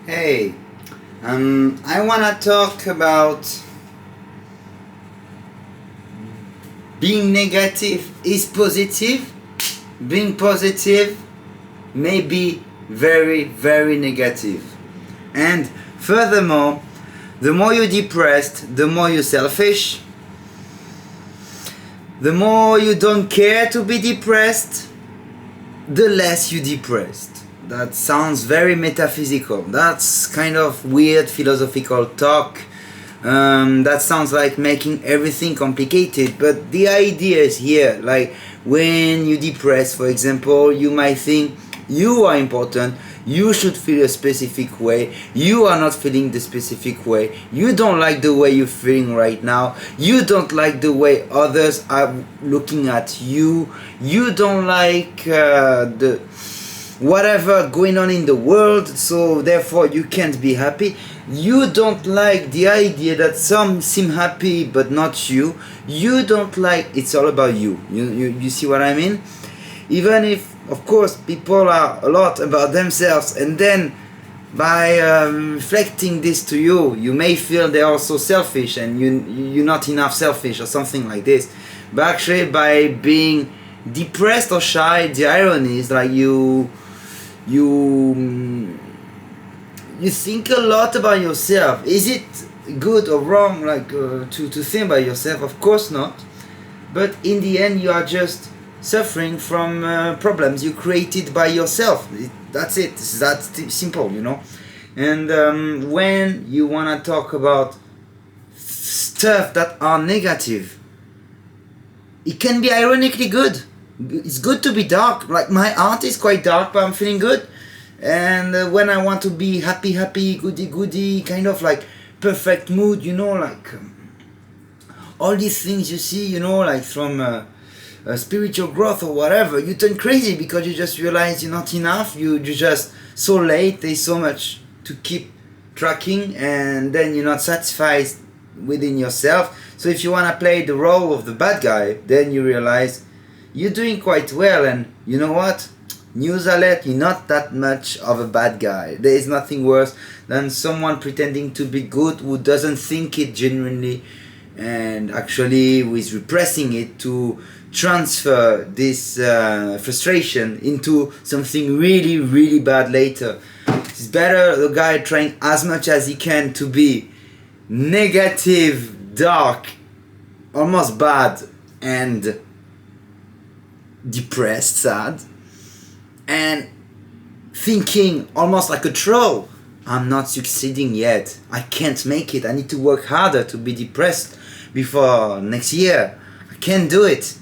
Hey, I wanna talk about being negative is positive, being positive may be very, very negative. And furthermore, the more you're depressed, the more you're selfish, the more you don't care to be depressed, the less you're depressed. That sounds very metaphysical. That's kind of weird philosophical talk. That sounds like making everything complicated, but the idea is here. Like when you depress, for example, you might think you are important, you should feel a specific way, you are not feeling the specific way, you don't like the way you're feeling right now, you don't like the way others are looking at you, you don't like the whatever going on in the world, so therefore you can't be happy. You don't like the idea that some seem happy but not you. You don't like, it's all about you. You see what I mean? Even if, of course, people are a lot about themselves, and then by reflecting this to you, you may feel they're also selfish and you're not enough selfish or something like this. But actually, by being depressed or shy, the irony is like you think a lot about yourself. Is it good or wrong, like to think about yourself? Of course not. But in the end, you are just suffering from problems you created by yourself. That's it. It's that simple, you know. And when you wanna talk about stuff that are negative, it can be ironically good. It's good to be dark. Like my art is quite dark, but I'm feeling good. And when I want to be happy, goody, kind of like perfect mood, you know, like all these things you see, you know, like from spiritual growth or whatever, you turn crazy because you just realize you're not enough. You're just so late. There's so much to keep tracking, and then you're not satisfied within yourself. So if you want to play the role of the bad guy, then you realize you're doing quite well, and you know what? News alert, you're not that much of a bad guy. There is nothing worse than someone pretending to be good who doesn't think it genuinely and actually who is repressing it to transfer this frustration into something really, really bad later. It's better the guy trying as much as he can to be negative, dark, almost bad, and depressed, sad, and thinking almost like a troll, I'm not succeeding yet, I can't make it, I need to work harder to be depressed before next year, I can't do it,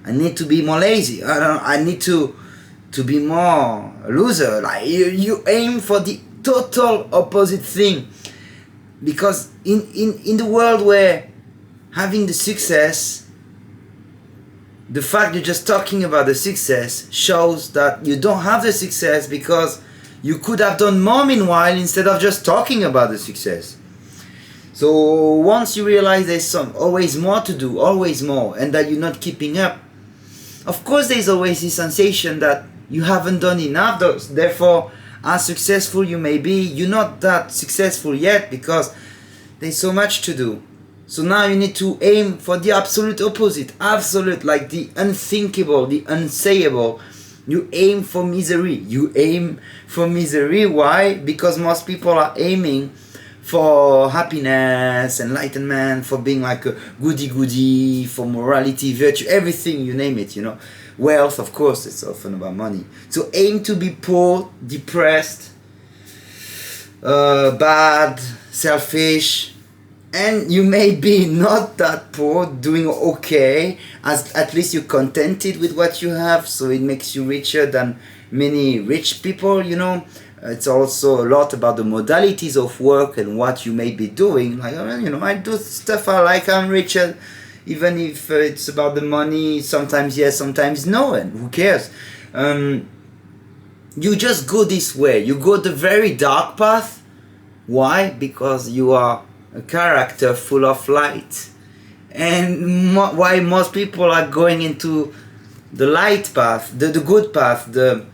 I need to be more lazy, I need to be more a loser. Like you aim for the total opposite thing, because in the world where having the success, the fact you're just talking about the success shows that you don't have the success because you could have done more meanwhile instead of just talking about the success. So once you realize there's always more to do, always more, and that you're not keeping up, of course there's always this sensation that you haven't done enough. Therefore, as successful you may be, you're not that successful yet because there's so much to do. So now you need to aim for the absolute opposite. Absolute, like the unthinkable, the unsayable. You aim for misery. You aim for misery. Why? Because most people are aiming for happiness, enlightenment, for being like a goody, for morality, virtue, everything, you name it, you know. Wealth, of course, it's often about money. So aim to be poor, depressed, bad, selfish, and you may be not that poor, doing okay, as at least you're contented with what you have, so it makes you richer than many rich people, you know. It's also a lot about the modalities of work and what you may be doing. Like, you know, I do stuff I like, I'm richer, even if it's about the money, sometimes yes, sometimes no, and who cares? You just go this way, you go the very dark path. Why? Because you are a character full of light. And why most people are going into the light path, the good path, the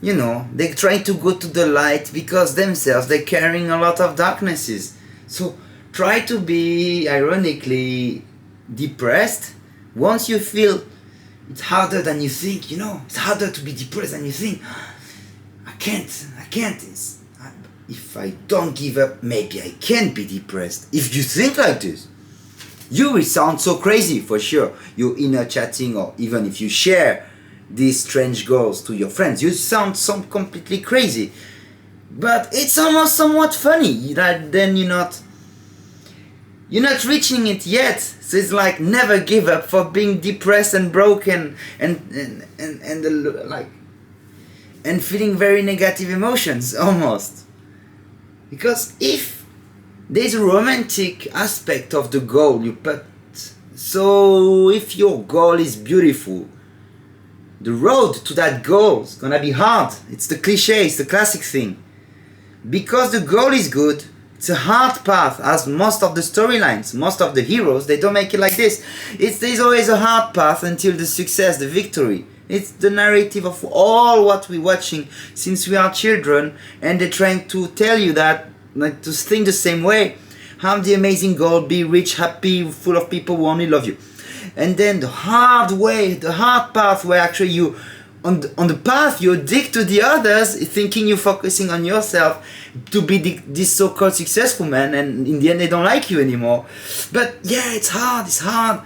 you know, they try to go to the light because themselves they're carrying a lot of darknesses. So try to be ironically depressed once you feel it's harder than you think, you know, it's harder to be depressed than you think. I can't. If I don't give up, maybe I can be depressed. If you think like this, you will sound so crazy for sure. Your inner chatting, or even if you share these strange goals to your friends, you sound some completely crazy. But it's almost somewhat funny that then you're not reaching it yet. So it's like never give up for being depressed and broken and feeling very negative emotions almost. Because if there's a romantic aspect of the goal you put, so if your goal is beautiful, the road to that goal is gonna be hard. It's the cliche, it's the classic thing. Because the goal is good, it's a hard path, as most of the storylines, most of the heroes, they don't make it like this. There's always a hard path until the success, the victory. It's the narrative of all what we're watching since we are children, and they're trying to tell you that, like, to think the same way. Have the amazing goal, be rich, happy, full of people who only love you. And then the hard way, the hard path where actually you, on the path, you addict to the others, thinking you're focusing on yourself to be this so-called successful man, and in the end they don't like you anymore. But yeah, it's hard.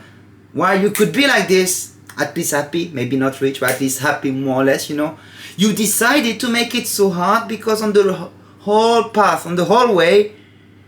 While you could be like this, at least happy, maybe not rich, but at least happy more or less, you know. You decided to make it so hard because on the whole path, on the whole way,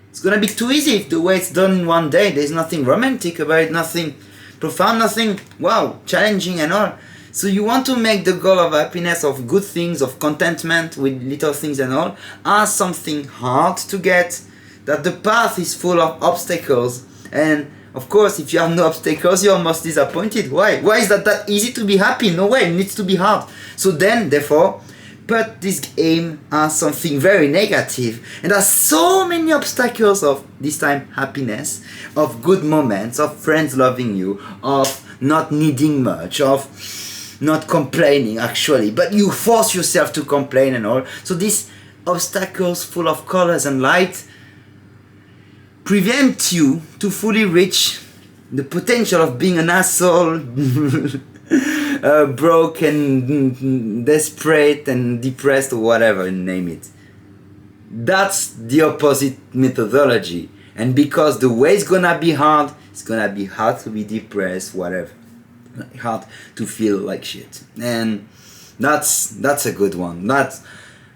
it's gonna be too easy. If the way it's done in one day, there's nothing romantic about it, nothing profound, nothing, wow, challenging and all. So you want to make the goal of happiness, of good things, of contentment with little things and all, as something hard to get, that the path is full of obstacles. And of course, if you have no obstacles, you're almost disappointed. Why? Why is that easy to be happy? No way, it needs to be hard. So then, therefore, put this aim as something very negative. And there's so many obstacles of, this time, happiness, of good moments, of friends loving you, of not needing much, of not complaining actually, but you force yourself to complain and all. So these obstacles full of colors and light prevent you to fully reach the potential of being an asshole, broken, desperate and depressed, or whatever, name it. That's the opposite methodology. And because the way is gonna be hard, it's gonna be hard to be depressed, whatever. Hard to feel like shit. And that's a good one. That's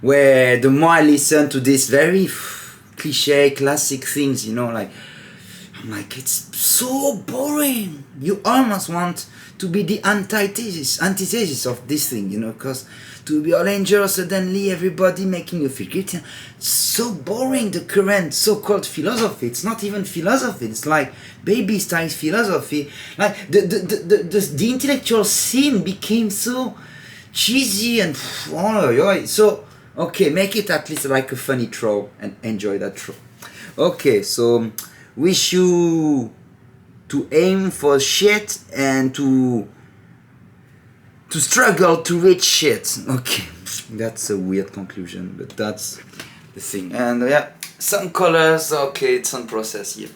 where the more I listen to this very cliche, classic things, you know, like, I'm like, it's so boring. You almost want to be the antithesis of this thing, you know, because to be all angel, suddenly everybody making you feel guilty. It's so boring, the current so-called philosophy. It's not even philosophy. It's like baby style philosophy. Like the intellectual scene became so cheesy and so okay, make it at least like a funny troll and enjoy that troll. Okay, so wish you to aim for shit and to struggle to reach shit. Okay, that's a weird conclusion, but that's the thing. And yeah, some colors, okay, it's on process, yep.